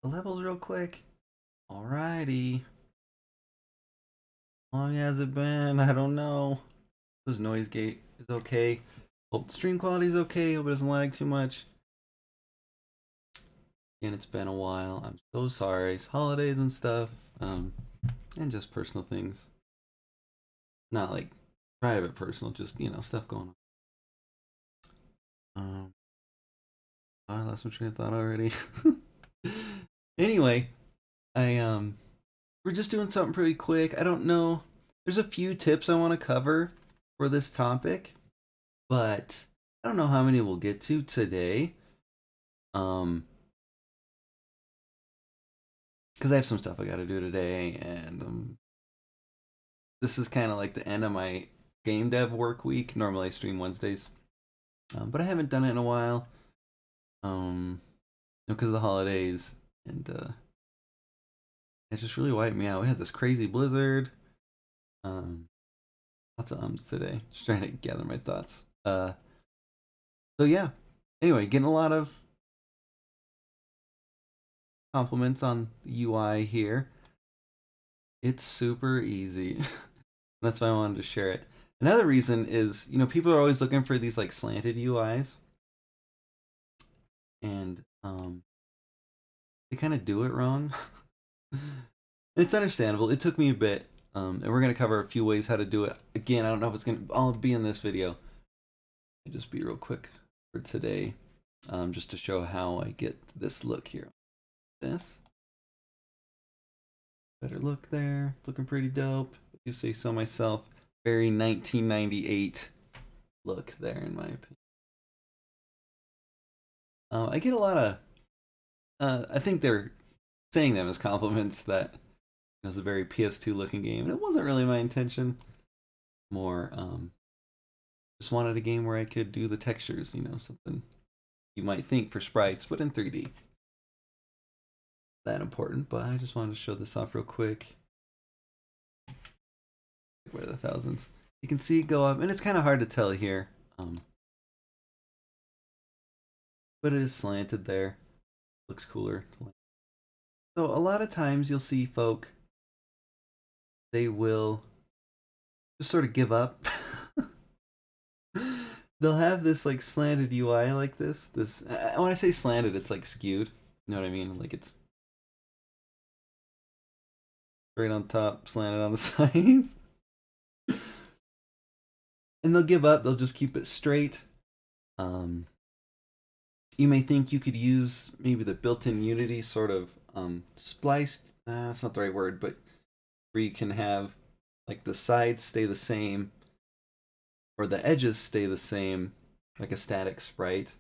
the levels real quick. Alrighty. How long has it been? I don't know. This noise gate is okay. Hope the stream quality is okay. Hope it doesn't lag too much. Again, it's been a while. I'm so sorry. It's holidays and stuff. And just personal things. Not like private, personal, just, stuff going on. I lost my train of thought already. Anyway, we're just doing something pretty quick. I don't know. There's a few tips I want to cover for this topic, but I don't know how many we'll get to today. Because I have some stuff I got to do today, and this is kind of like the end of my game dev work week. Normally I stream Wednesdays, but I haven't done it in a while. Because of the holidays, and it just really wiped me out. We had this crazy blizzard. Lots of ums today. Just trying to gather my thoughts. So yeah. Anyway, getting a lot of compliments on the UI here. It's super easy. That's why I wanted to share it. Another reason is, people are always looking for these like slanted UIs. And they kind of do it wrong. It's understandable. It took me a bit. And we're going to cover a few ways how to do it. Again, I don't know if it's going to all be in this video. I'll just be real quick for today. Just to show how I get this look here. This. Better look there. It's looking pretty dope. If you say so myself. Very 1998 look there, in my opinion. I get a lot of... I think they're saying them as compliments that it was a very PS2 looking game, and it wasn't really my intention. More, just wanted a game where I could do the textures, something you might think for sprites, but in 3D. That important, but I just wanted to show this off real quick. Where are the thousands? You can see it go up, and it's kind of hard to tell here. But it is slanted there. Looks cooler. So a lot of times you'll see folk, they will just sort of give up. They'll have this like slanted UI like this. When I say slanted, it's like skewed. You know what I mean? Like it's right on top, slanted on the sides. And they'll give up. They'll just keep it straight. You may think you could use maybe the built-in Unity sort of spliced. That's not the right word, but where you can have like the sides stay the same or the edges stay the same, like a static sprite,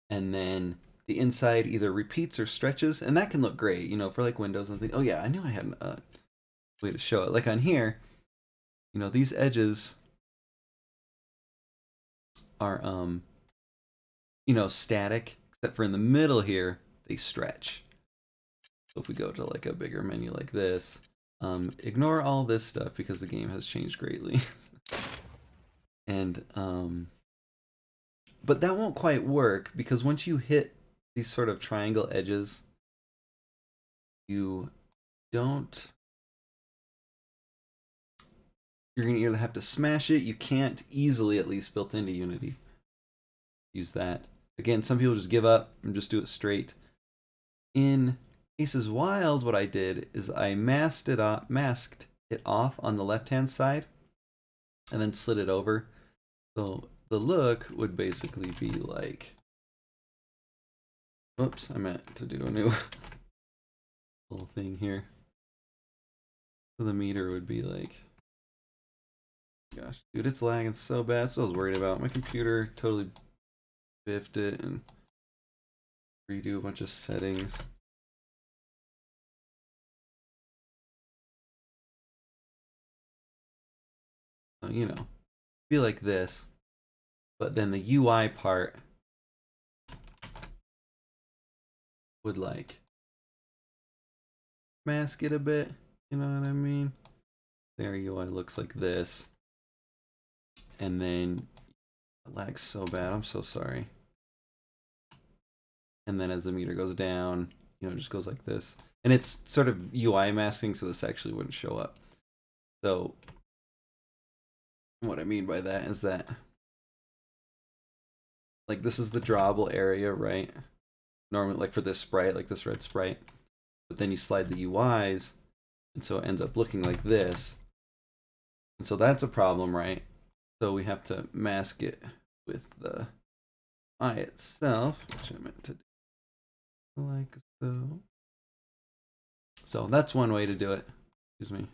and then the inside either repeats or stretches, and that can look great, for like windows and things. Oh yeah, I knew I had a way to show it. Like on here, these edges are static, except for in the middle here, they stretch. So if we go to like a bigger menu like this, ignore all this stuff because the game has changed greatly. And but that won't quite work because once you hit these sort of triangle edges, you don't. You're gonna either have to smash it. You can't easily, at least built into Unity, use that. Again, some people just give up and just do it straight. In Aces Wild, what I did is I masked it off on the left-hand side, and then slid it over. So the look would basically be like, oops, I meant to do a new little thing here. So the meter would be like, gosh, dude, it's lagging so bad. That's what I was worried about. My computer totally biffed it and redo a bunch of settings. Be like this, but then the UI part would like mask it a bit, you know what I mean? Their UI looks like this, and then it lags so bad, I'm so sorry. And then as the meter goes down, you know, it just goes like this. And it's sort of UI masking, so this actually wouldn't show up. So what I mean by that is that, like, this is the drawable area, right? Normally, like for this sprite, like this red sprite, but then you slide the UIs, and so it ends up looking like this. And so that's a problem, right? So we have to mask it with the eye itself, which I meant to do like so. So that's one way to do it. Excuse me.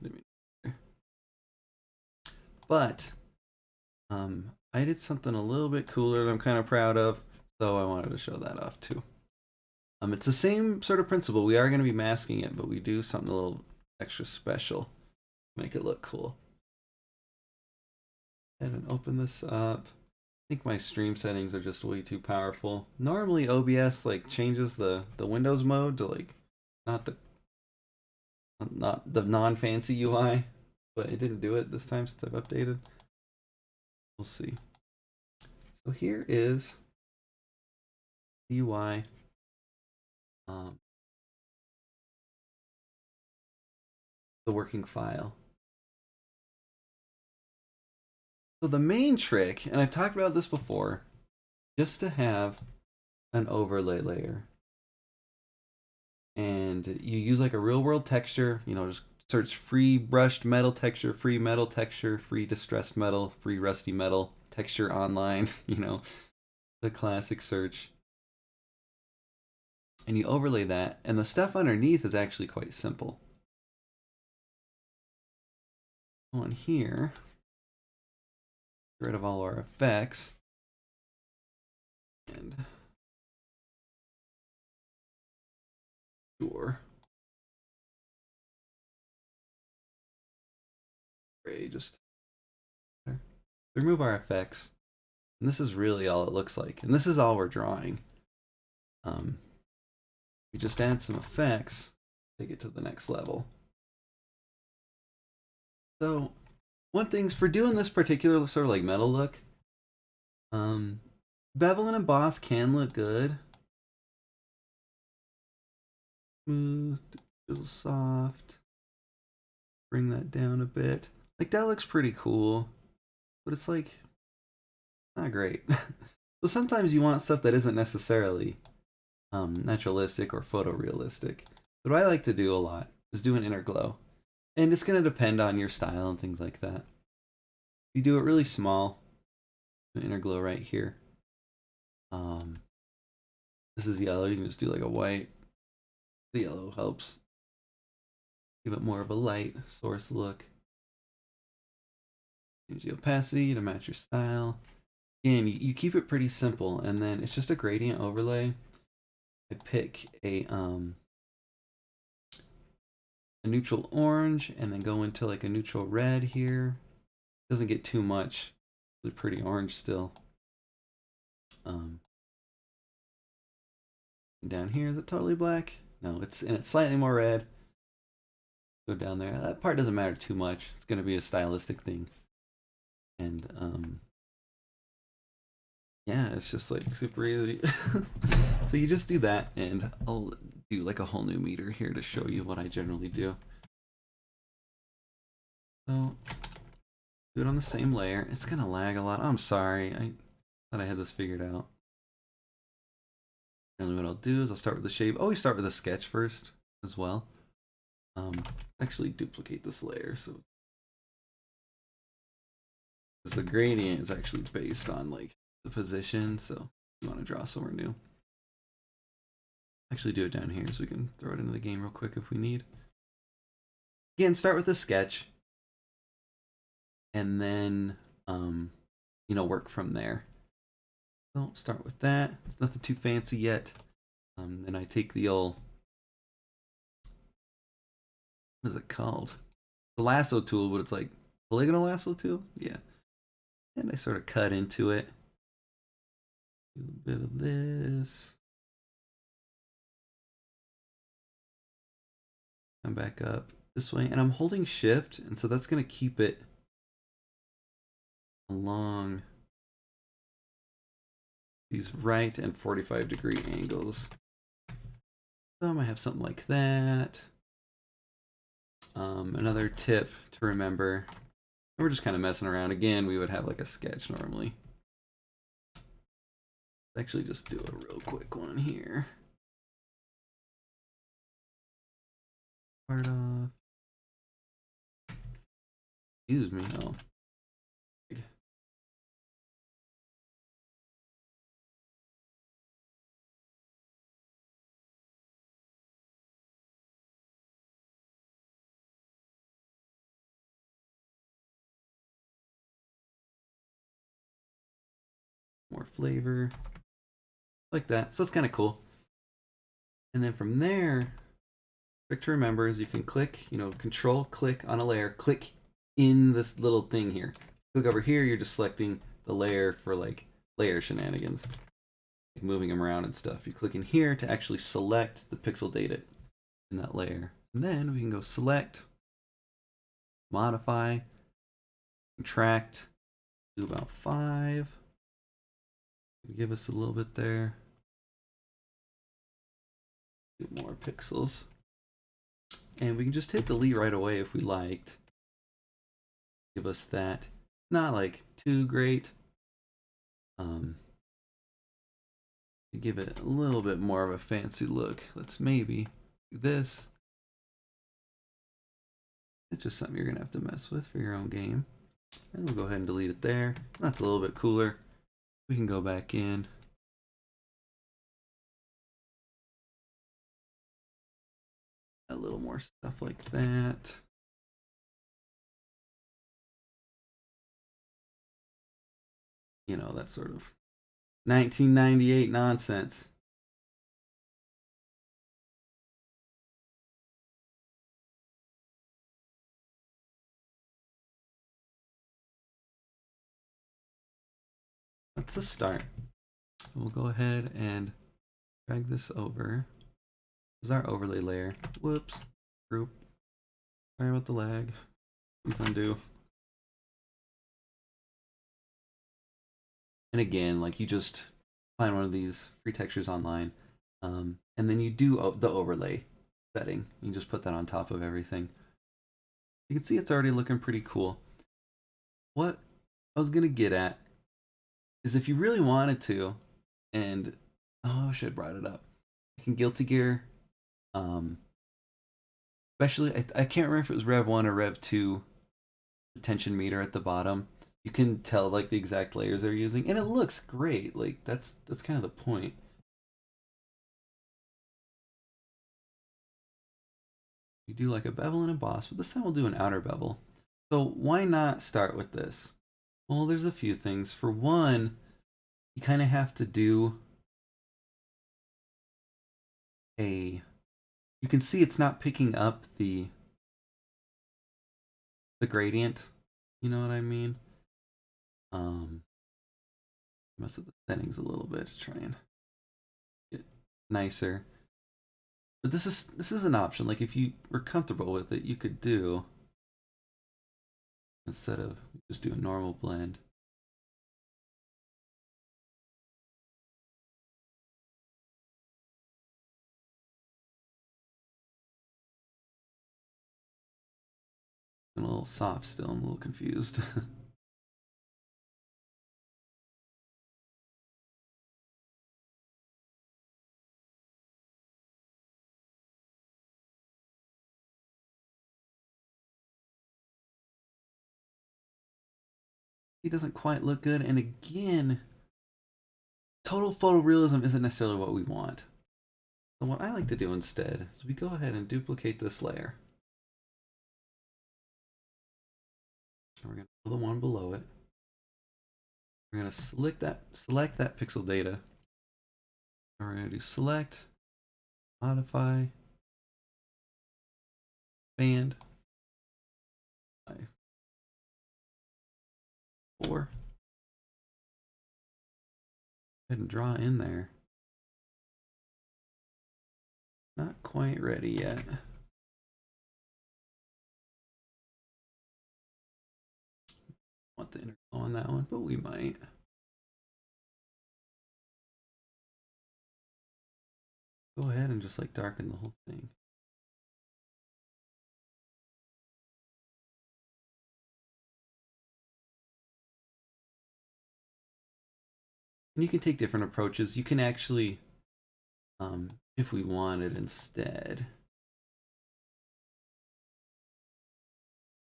But I did something a little bit cooler that I'm kind of proud of, so I wanted to show that off too. It's the same sort of principle. We are going to be masking it, but we do something a little extra special to make it look cool. And open this up. I think my stream settings are just way too powerful. Normally OBS like changes the Windows mode to like not the non-fancy UI, but it didn't do it this time since I've updated. We'll see. So here is the UI. The working file. So the main trick, and I've talked about this before, just to have an overlay layer. And you use like a real world texture, you know, just search free brushed metal texture, free metal texture, free distressed metal, free rusty metal texture online, you know, the classic search. And you overlay that, and the stuff underneath is actually quite simple. On here, get rid of all our effects. And sure. Gray, just remove our effects. And this is really all it looks like. And this is all we're drawing. We just add some effects, take it to the next level. So one thing's for doing this particular sort of like metal look, bevel and emboss can look good. Smooth, a little soft. Bring that down a bit. Like that looks pretty cool, but it's like not great. So sometimes you want stuff that isn't necessarily naturalistic or photorealistic. But what I like to do a lot is do an inner glow. And it's going to depend on your style and things like that. If you do it really small, an inner glow right here. This is yellow, you can just do like a white. The yellow helps give it more of a light source look. Change the opacity to match your style. Again, you keep it pretty simple, and then it's just a gradient overlay. I pick a neutral orange, and then go into like a neutral red here. Doesn't get too much. It's pretty orange still. Down here, is it totally black? No, it's slightly more red. Go down there. That part doesn't matter too much. It's going to be a stylistic thing. And yeah, it's just like super easy. So you just do that, and I'll do like a whole new meter here to show you what I generally do. So do it on the same layer. It's gonna lag a lot. I'm sorry. I thought I had this figured out. Generally what I'll do is I'll start with the shape. Always start with a sketch first as well. Actually duplicate this layer so because the gradient is actually based on like the position, so you want to draw somewhere new. Actually do it down here so we can throw it into the game real quick if we need. Again, start with a sketch and then you know, work from there. So start with that. It's nothing too fancy yet. Then I take the old, what is it called? The lasso tool, but it's like polygonal lasso tool. Yeah. And I sort of cut into it. Do a bit of this. Come back up this way, and I'm holding shift, and so that's going to keep it along these right and 45-degree angles. some I have something like that. Another tip to remember, we're just kind of messing around. Again, we would have like a sketch normally. Let's actually just do a real quick one here. Start off. Excuse me. Oh. More flavor. Like that. So it's kind of cool. And then from there, quick to remember is you can click, control click on a layer, click in this little thing here. Click over here, you're just selecting the layer for like layer shenanigans, like moving them around and stuff. You click in here to actually select the pixel data in that layer. And then we can go select, modify, contract, do about 5. Give us a little bit there. Get more pixels. And we can just hit delete right away if we liked. Give us that. Not like too great. To give it a little bit more of a fancy look, let's maybe do this. It's just something you're gonna have to mess with for your own game. And we'll go ahead and delete it there. That's a little bit cooler. We can go back in. A little more stuff like that. That sort of 1998 nonsense. That's a start. We'll go ahead and drag this over. This is our overlay layer. Whoops. Group. Sorry about the lag. Please undo. And again, like you just find one of these free textures online, and then you do the overlay setting. You just put that on top of everything. You can see it's already looking pretty cool. What I was gonna get at is if you really wanted to, and oh, I should have brought it up. You can Guilty Gear, especially I can't remember if it was Rev 1 or Rev 2, the tension meter at the bottom. You can tell like the exact layers they're using, and it looks great. Like that's kind of the point. You do like a bevel and a boss, but this time we'll do an outer bevel. So why not start with this? Well, there's a few things. For one, you kind of have to do you can see it's not picking up the gradient. You know what I mean? Mess with the settings a little bit to try and get nicer. But this is an option. Like if you were comfortable with it, you could do, instead of just do a normal blend. I'm a little soft still. I'm a little confused. He doesn't quite look good. And again, total photorealism isn't necessarily what we want. So what I like to do instead is we go ahead and duplicate this layer. And we're going to pull the one below it. We're going to select that pixel data. And we're going to do select, modify, band, 4. Go ahead and draw in there. Not quite ready yet. Want the interflow on that one, but we might. go ahead and just like darken the whole thing. And you can take different approaches. You can actually, if we wanted instead,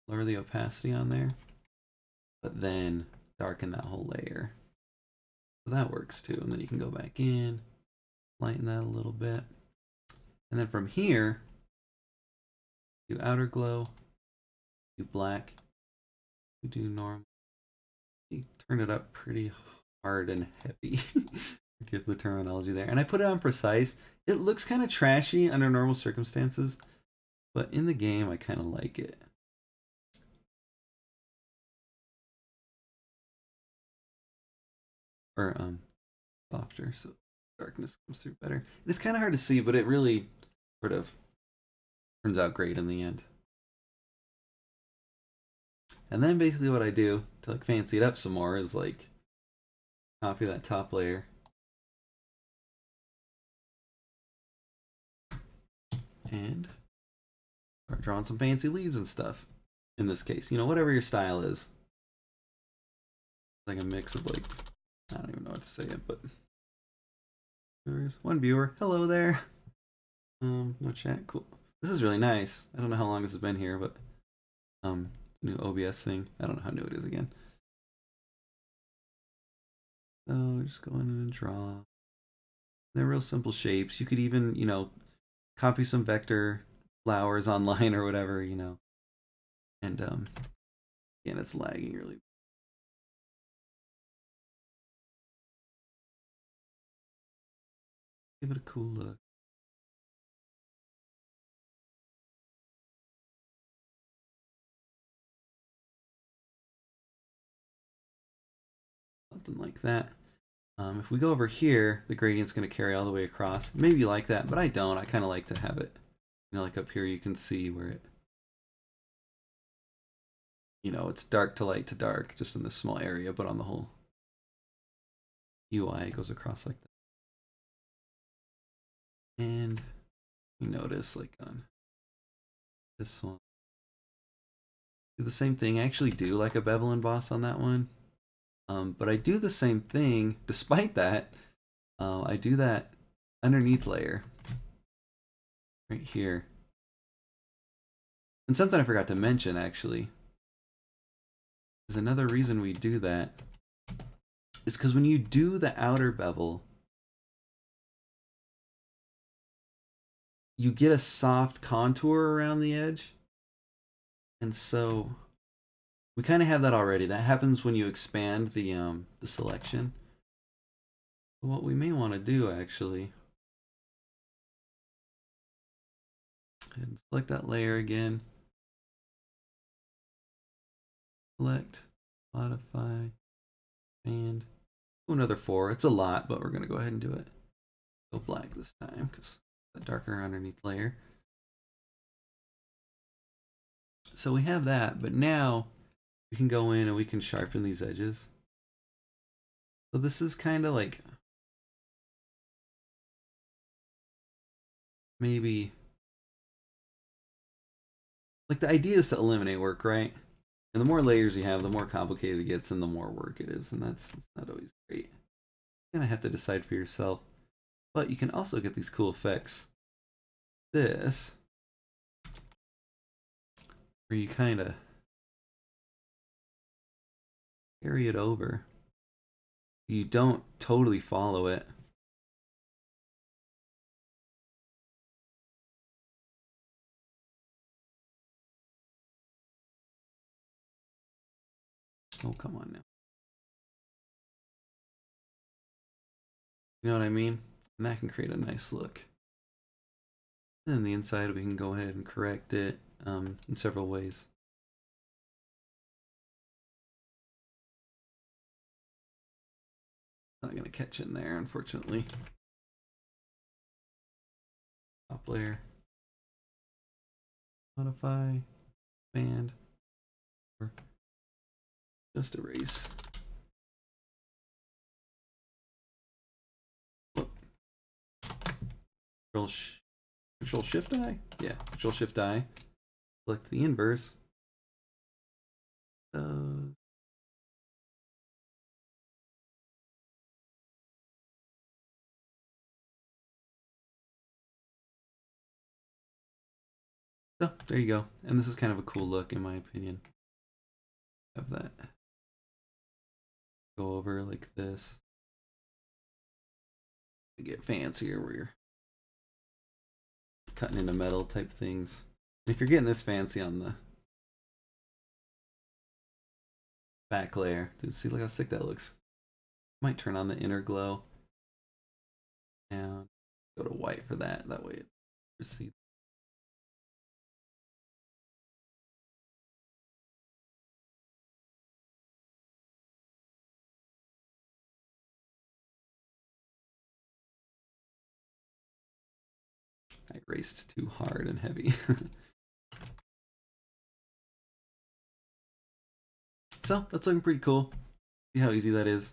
lower the opacity on there, but then darken that whole layer. So that works too. And then you can go back in, lighten that a little bit. And then from here, do outer glow, do black, do normal. You turn it up pretty hard and heavy. Give the terminology there. And I put it on precise. It looks kind of trashy under normal circumstances, but in the game, I kind of like it. Or softer, so darkness comes through better. It's kind of hard to see, but it really sort of turns out great in the end. And then basically what I do to like fancy it up some more is like copy that top layer and start drawing some fancy leaves and stuff. In this case, you know, whatever your style is. Like a mix of like, I don't even know what to say it, but there's one viewer. Hello there. No chat. Cool. This is really nice. I don't know how long this has been here, but new OBS thing. I don't know how new it is again. So just go in and draw. They're real simple shapes. You could even, you know, copy some vector flowers online or whatever, you know. And again, it's lagging really. Give it a cool look. Something like that. If we go over here, the gradient's going to carry all the way across. Maybe you like that, but I don't. I kind of like to have it, you know, like up here you can see where it, you know, it's dark to light to dark just in this small area, but on the whole UI it goes across like that. And you notice like on this one, do the same thing. I actually do like a bevel emboss on that one. But I do the same thing, despite that, I do that underneath layer right here. And something I forgot to mention actually is another reason we do that is because when you do the outer bevel, you get a soft contour around the edge. And so we kind of have that already. That happens when you expand the selection. What we may want to do actually, and select that layer again. Select, modify, and another 4. It's a lot, but we're going to go ahead and do it. Go black this time because the darker underneath layer. So we have that, but now we can go in and we can sharpen these edges. So this is kind of like maybe like the idea is to eliminate work, right? And the more layers you have, the more complicated it gets and the more work it is, and that's not always great. You're gonna have to decide for yourself. But you can also get these cool effects. This, where you kind of carry it over. You don't totally follow it. Oh, come on now. You know what I mean? And that can create a nice look. And then the inside, we can go ahead and correct it in several ways. Not going to catch in there, unfortunately. Top layer. Modify. Expand. Or just erase. Control Shift I? Yeah, Control Shift I. Select the inverse. So there you go. And this is kind of a cool look in my opinion. Have that go over like this. We get fancier where you're cutting into metal type things. And if you're getting this fancy on the back layer, dude, see look how sick that looks. Might turn on the inner glow. And go to white for that. That way it recedes. I raced too hard and heavy. So that's looking pretty cool. See how easy that is.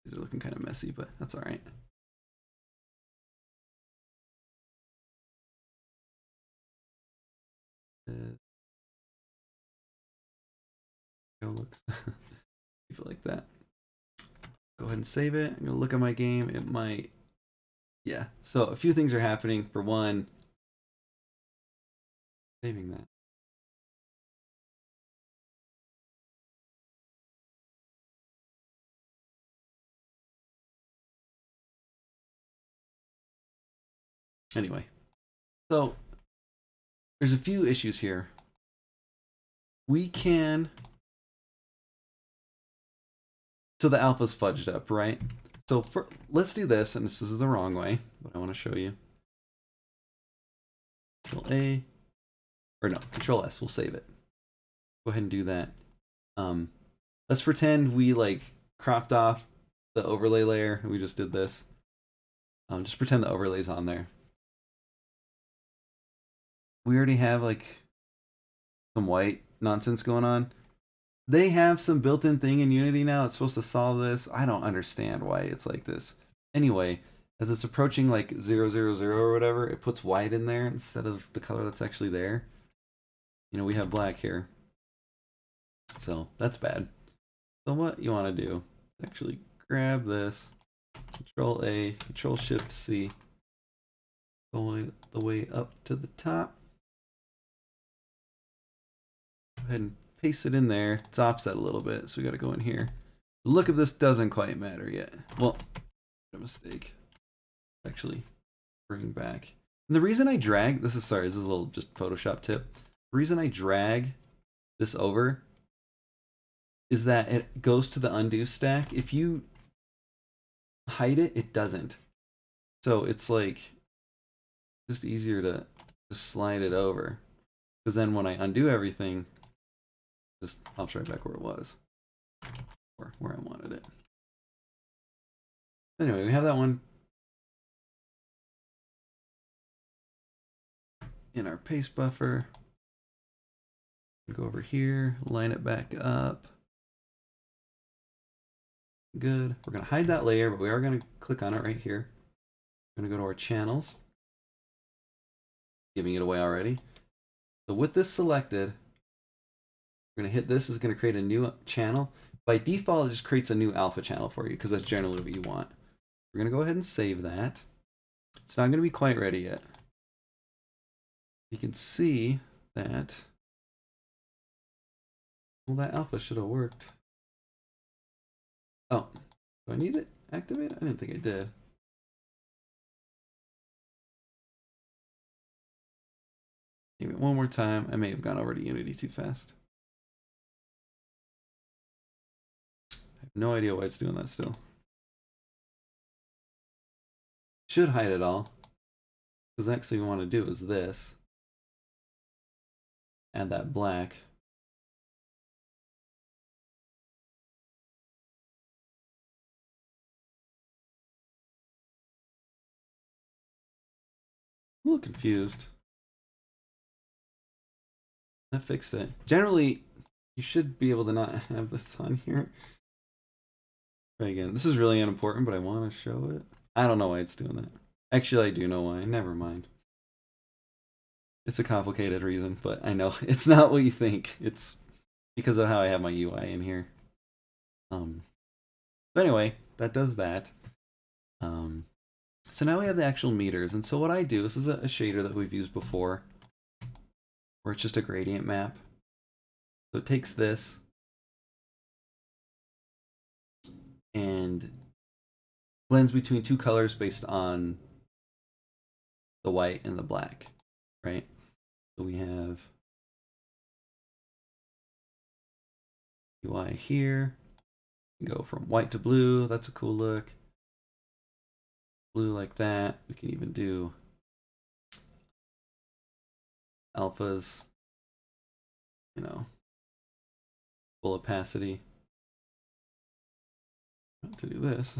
These are looking kind of messy, but that's all right. Looks keep it like that. Go ahead and save it. I'm gonna look at my game. It might, yeah. So a few things are happening. For one, saving that. Anyway, so there's a few issues here. We can, so the alpha's fudged up, right? So let's do this, and this is the wrong way, but I want to show you. Control A, or no, Control S. We'll save it. Go ahead and do that. Let's pretend we like cropped off the overlay layer, and we just did this. Just pretend the overlay's on there. We already have like some white nonsense going on. They have some built-in thing in Unity now that's supposed to solve this. I don't understand why it's like this. Anyway, as it's approaching like 000 or whatever, it puts white in there instead of the color that's actually there. You know, we have black here. So that's bad. So what you want to do, actually grab this, Control A, Control Shift C, going the way up to the top. Go ahead and paste it in there. It's offset a little bit, so we got to go in here. The look of this doesn't quite matter yet. Well, a mistake. Actually, bring back. And the reason I drag this is a little just Photoshop tip. The reason I drag this over is that it goes to the undo stack. If you hide it, it doesn't. So it's like just easier to just slide it over, because then when I undo everything, it just pops right back where it was, or where I wanted it. Anyway, we have that one in our paste buffer. Go over here, line it back up. Good. We're going to hide that layer, but we are going to click on it right here. We're going to go to our channels, giving it away already. So with this selected, we're going to hit this. Is going to create a new channel. By default, it just creates a new alpha channel for you, because that's generally what you want. We're going to go ahead and save that. It's not going to be quite ready yet. You can see that, well, that alpha should have worked. Oh, do I need it activated? I didn't think I did. Maybe one more time. I may have gone over to Unity too fast. I have no idea why it's doing that still. Should hide it all. Because next thing we want to do is this. Add that black. I'm a little confused. That fixed it. Generally, you should be able to not have this on here. Try again. This is really unimportant, but I want to show it. I don't know why it's doing that. Actually, I do know why. Never mind. It's a complicated reason, but I know it's not what you think. It's because of how I have my UI in here. But anyway, that does that. So now we have the actual meters, and so what I do, this is a shader that we've used before, where it's just a gradient map. So it takes this and blends between two colors based on the white and the black, right? So we have UI here. We go from white to blue. That's a cool look. Blue like that. We can even do alphas, you know, full opacity. To do this.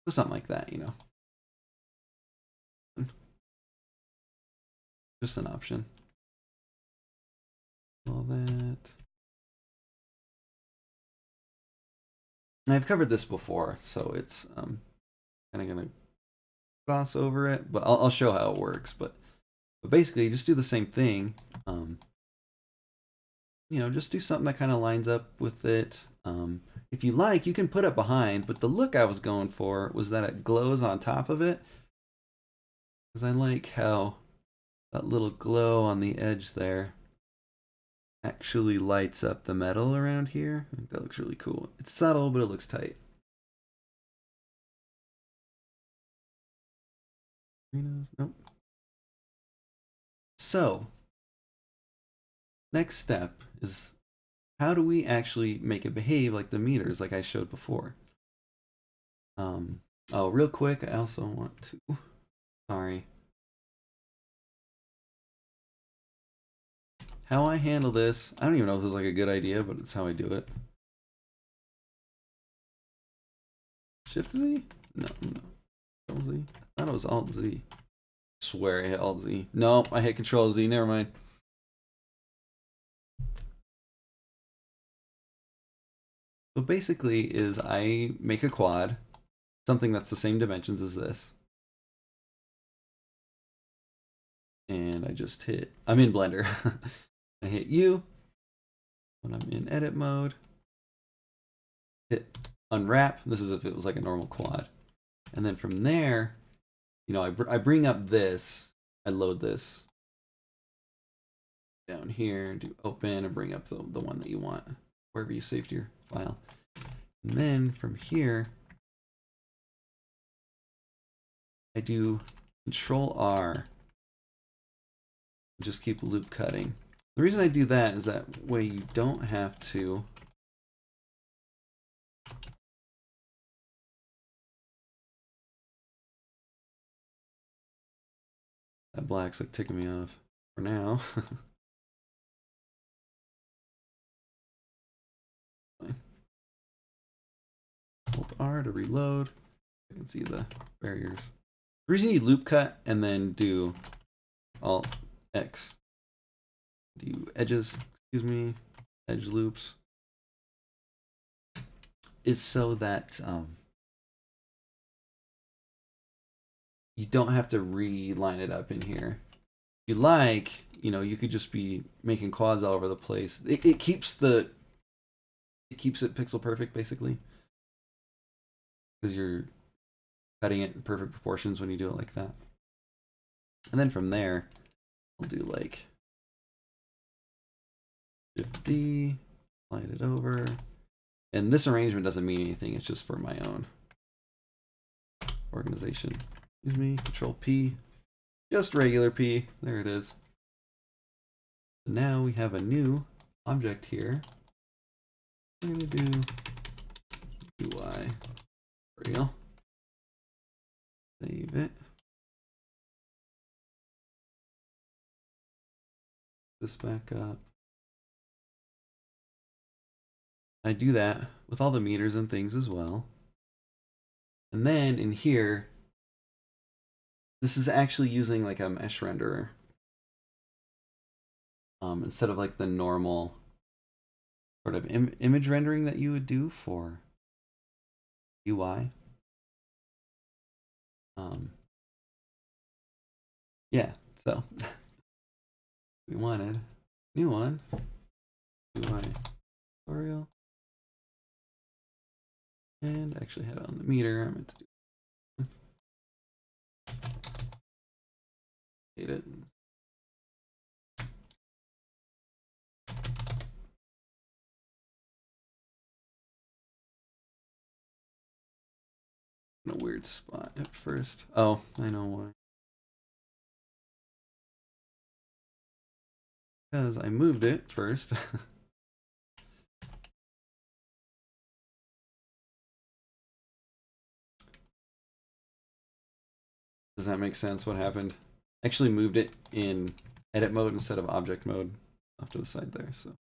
So something like that, you know. Just an option. All that. And I've covered this before, so it's kind of gonna gloss over it, but I'll show how it works. But basically, just do the same thing. You know, just do something that kind of lines up with it. If you like, you can put it behind, but the look I was going for was that it glows on top of it. Because I like how that little glow on the edge there actually lights up the metal around here. I think that looks really cool. It's subtle, but it looks tight. Nope. So, next step is how do we actually make it behave like the meters like I showed before? Oh, real quick, I also want to, sorry. How I handle this, I don't even know if this is like a good idea, but it's how I do it. Shift Z? No. Control Z? I thought it was Alt Z. I swear I hit Alt Z. No, I hit Control Z, never mind. So basically is I make a quad, something that's the same dimensions as this. And I just hit, I'm in Blender. I hit U when I'm in edit mode. Hit unwrap. This is if it was like a normal quad. And then from there, you know, I bring up this, I load this down here, do open, and bring up the one that you want, wherever you saved your file. And then from here, I do Control R. Just keep loop cutting. The reason I do that is that way you don't have to that black's like ticking me off for now. Alt R to reload. I can see the barriers. The reason you loop cut and then do Alt X, do edges, excuse me, edge loops, is so that you don't have to reline it up in here. If you like, you know, you could just be making quads all over the place. It keeps it pixel perfect basically, because you're cutting it in perfect proportions when you do it like that. And then from there, I'll do like Shift D, slide it over. And this arrangement doesn't mean anything, it's just for my own organization. Excuse me, Control P, just regular P, there it is. So now we have a new object here. We're gonna do UI real. Save it. This back up. I do that with all the meters and things as well. And then in here, this is actually using like a mesh renderer. Instead of like the normal sort of image rendering that you would do for UI. Yeah, so we wanted new one, UI tutorial, and actually had it on the meter. I meant to do it. In a weird spot at first. Oh, I know why. Because I moved it first. Does that make sense? What happened? I actually moved it in edit mode instead of object mode off to the side there. So.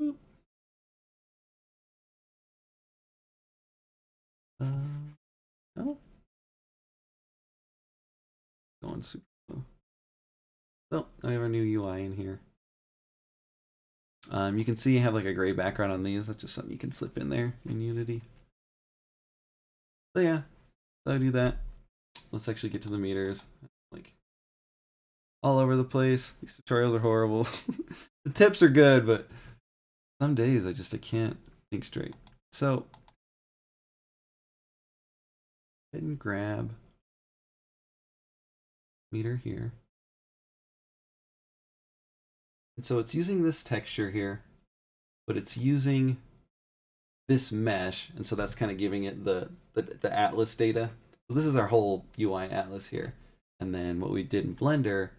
Boop. No. Going super slow. So I have our new UI in here. You can see I have like a gray background on these. That's just something you can slip in there in Unity. So yeah, so I do that. Let's actually get to the meters. Like all over the place. These tutorials are horrible. The tips are good, but some days I can't think straight. So hit and grab meter here. And so it's using this texture here, but it's using this mesh, and so that's kind of giving it the atlas data. So this is our whole UI atlas here. And then what we did in Blender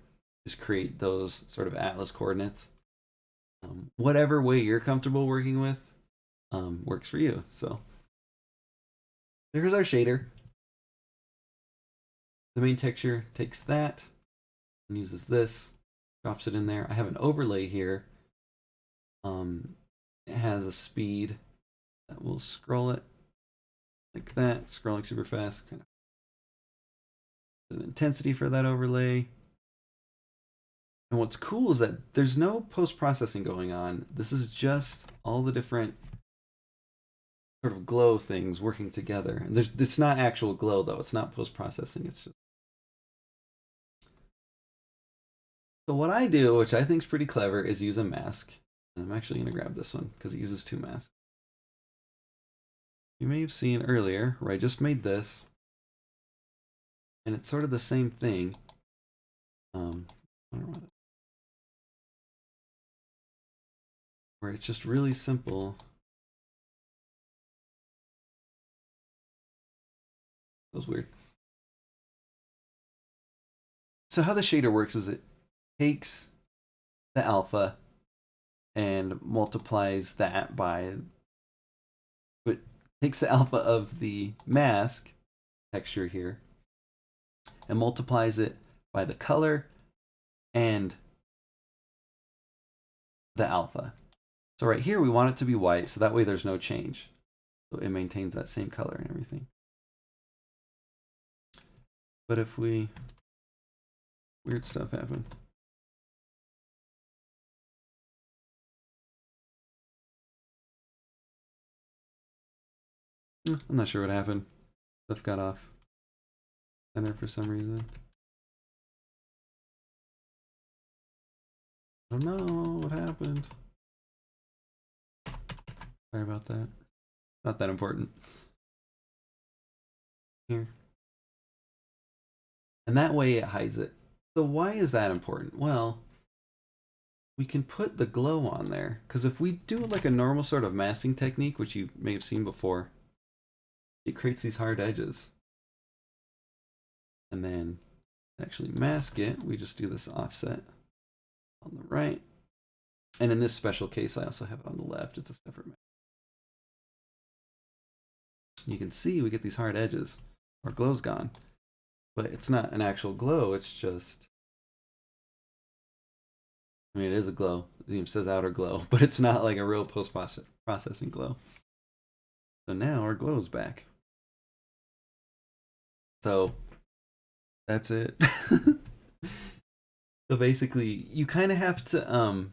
is create those sort of atlas coordinates. Whatever way you're comfortable working with works for you. So here's our shader. The main texture takes that and uses this, drops it in there. I have an overlay here. It has a speed that will scroll it like that, scrolling super fast. Kind of an intensity for that overlay. And what's cool is that there's no post-processing going on. This is just all the different sort of glow things working together. And it's not actual glow though. It's not post-processing. It's just. So what I do, which I think is pretty clever, is use a mask. And I'm actually going to grab this one because it uses 2 masks. You may have seen earlier where I just made this. And it's sort of the same thing. Where it's just really simple. That was weird. So how the shader works is it takes the alpha and multiplies that by, but takes the alpha of the mask texture here and multiplies it by the color and the alpha. So right here we want it to be white, so that way there's no change. So it maintains that same color and everything. But if weird stuff happen. I'm not sure what happened. Stuff got off center for some reason. I don't know what happened. Sorry about that. Not that important. Here. And that way it hides it. So why is that important? Well, we can put the glow on there. Because if we do like a normal sort of masking technique, which you may have seen before, it creates these hard edges. And then actually mask it, we just do this offset on the right. And in this special case, I also have it on the left. It's a separate mask. You can see we get these hard edges. Our glow's gone. But it's not an actual glow, it's just, I mean, it is a glow. It even says outer glow, but it's not like a real post-processing glow. So now our glow's back. So that's it. So basically, you kind of have to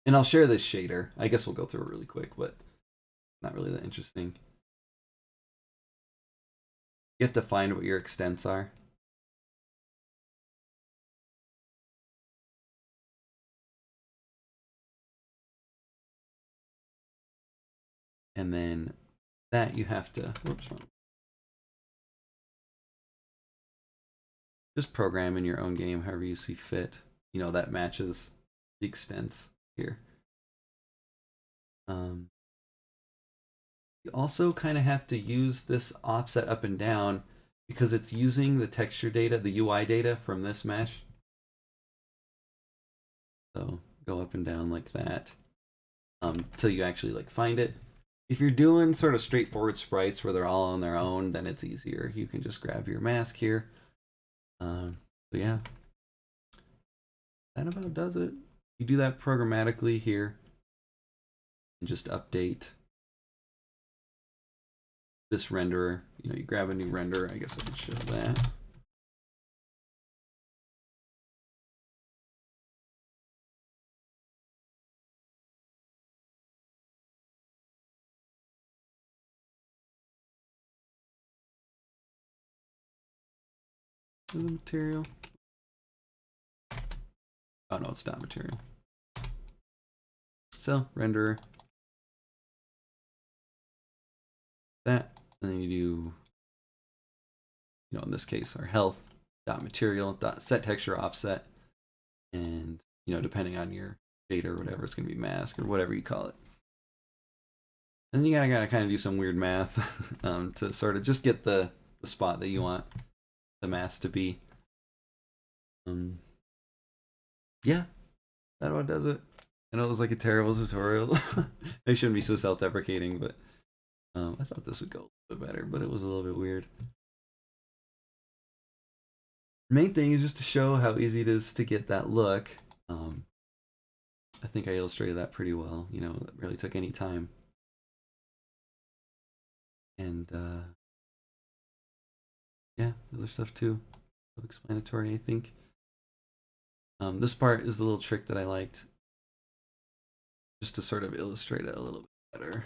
And I'll share this shader. I guess we'll go through it really quick, but not really that interesting. You have to find what your extents are. And then that you have to, whoops, just program in your own game however you see fit. You know, that matches the extents here. You also kind of have to use this offset up and down because it's using the texture data, the UI data from this mesh. So go up and down like that till you actually like find it. If you're doing sort of straightforward sprites where they're all on their own, then it's easier. You can just grab your mask here. So yeah, that about does it. You do that programmatically here and just update this renderer. You know, you grab a new renderer. I guess I could show that. The material. Oh no, it's not material. So renderer. That, and then you do, you know, in this case, our health dot material dot set texture offset, and you know, depending on your data or whatever, it's gonna be mask or whatever you call it. And then you gotta kind of do some weird math to sort of just get the spot that you want the mask to be. Yeah, that what does it. I know it was like a terrible tutorial. I shouldn't be so self-deprecating, but I thought this would go a little bit better, but it was a little bit weird. Main thing is just to show how easy it is to get that look. I think I illustrated that pretty well. You know, it really took any time. And yeah, other stuff too. Self-explanatory, I think. This part is the little trick that I liked, just to sort of illustrate it a little bit better.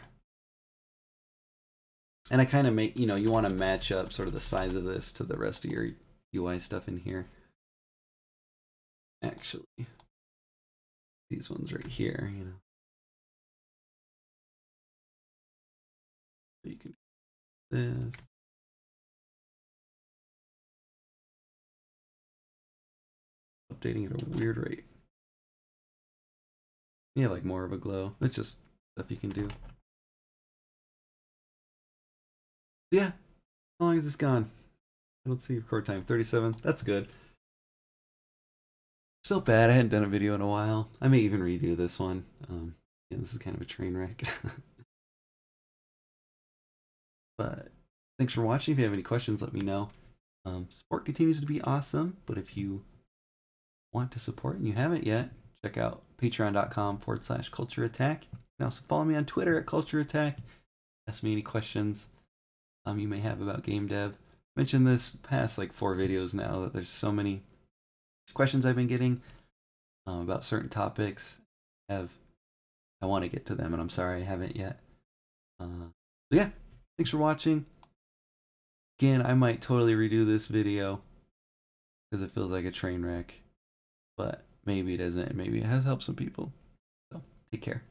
And I kind of make, you know, you want to match up sort of the size of this to the rest of your UI stuff in here. Actually, these ones right here, you know. You can do this. Updating at a weird rate. Yeah, like more of a glow. It's just stuff you can do. Yeah. How long is this gone? I don't see record time. 37. That's good. Felt bad. I hadn't done a video in a while. I may even redo this one. Yeah, this is kind of a train wreck. But thanks for watching. If you have any questions, let me know. Support continues to be awesome, but if you want to support and you haven't yet, check out patreon.com/culture attack. You can also follow me on Twitter at culture attack. Ask me any questions you may have about game dev. I mentioned this past like 4 videos now that there's so many questions I've been getting about certain topics. I want to get to them, and I'm sorry I haven't yet. But yeah, thanks for watching. Again, I might totally redo this video because it feels like a train wreck, but maybe it isn't. Maybe it has helped some people. So take care.